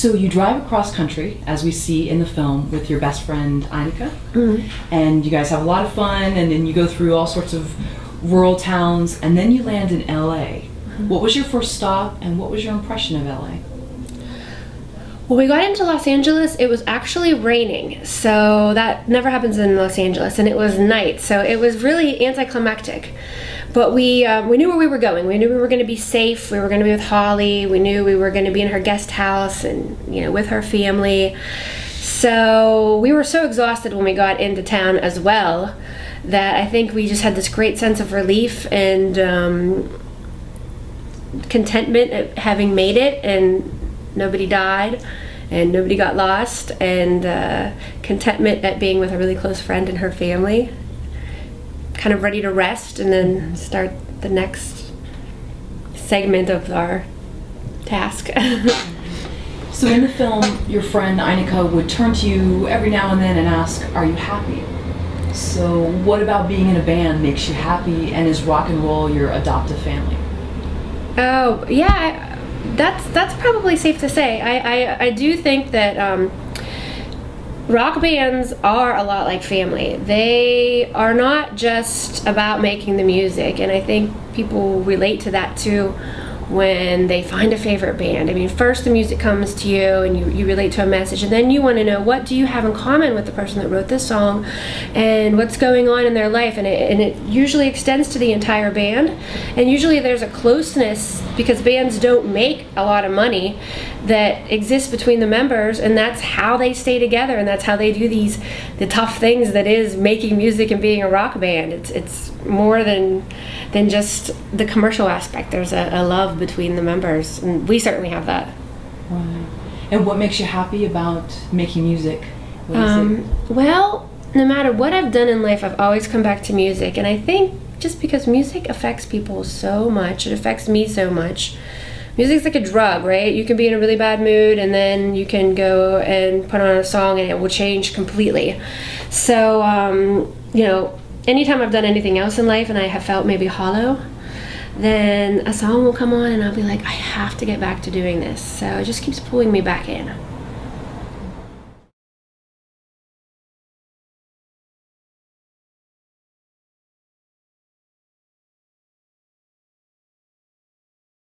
So you drive across country, as we see in the film, with your best friend Annika, and you guys have a lot of fun, and then you go through all sorts of rural towns, and then you land in LA. What was your first stop, and what was your impression of LA? When we got into Los Angeles, it was actually raining, so that never happens in Los Angeles, and it was night, so it was really anticlimactic. But we knew where we were going. We knew we were going to be safe. We were going to be with Holly. We knew we were going to be in her guest house and, you know, with her family. So we were so exhausted when we got into town as well that I think we just had this great sense of relief and contentment at having made it, and nobody died and nobody got lost, and contentment at being with a really close friend and her family, kind of ready to rest and then start the next segment of our task. So in the film, your friend Annika would turn to you every now and then and ask, are you happy? So what about being in a band makes you happy, and is rock and roll your adoptive family? Oh, yeah, that's probably safe to say. I do think that rock bands are a lot like family. They are not just about making the music, and I think people relate to that too when they find a favorite band. I mean, first the music comes to you and you relate to a message, and then you want to know, what do you have in common with the person that wrote this song and what's going on in their life, and it usually extends to the entire band. And usually there's a closeness, because bands don't make a lot of money, that exists between the members, and that's how they stay together, and that's how they do the tough things that is making music and being a rock band. It's more than just the commercial aspect. There's a love between the members, and we certainly have that. Right. And what makes you happy about making music? What is it? Well, no matter what I've done in life, I've always come back to music, and I think just because music affects people so much, it affects me so much. Music's like a drug, right? You can be in a really bad mood, and then you can go and put on a song and it will change completely. So, you know, anytime I've done anything else in life and I have felt maybe hollow, then a song will come on and I'll be like, I have to get back to doing this. So it just keeps pulling me back in.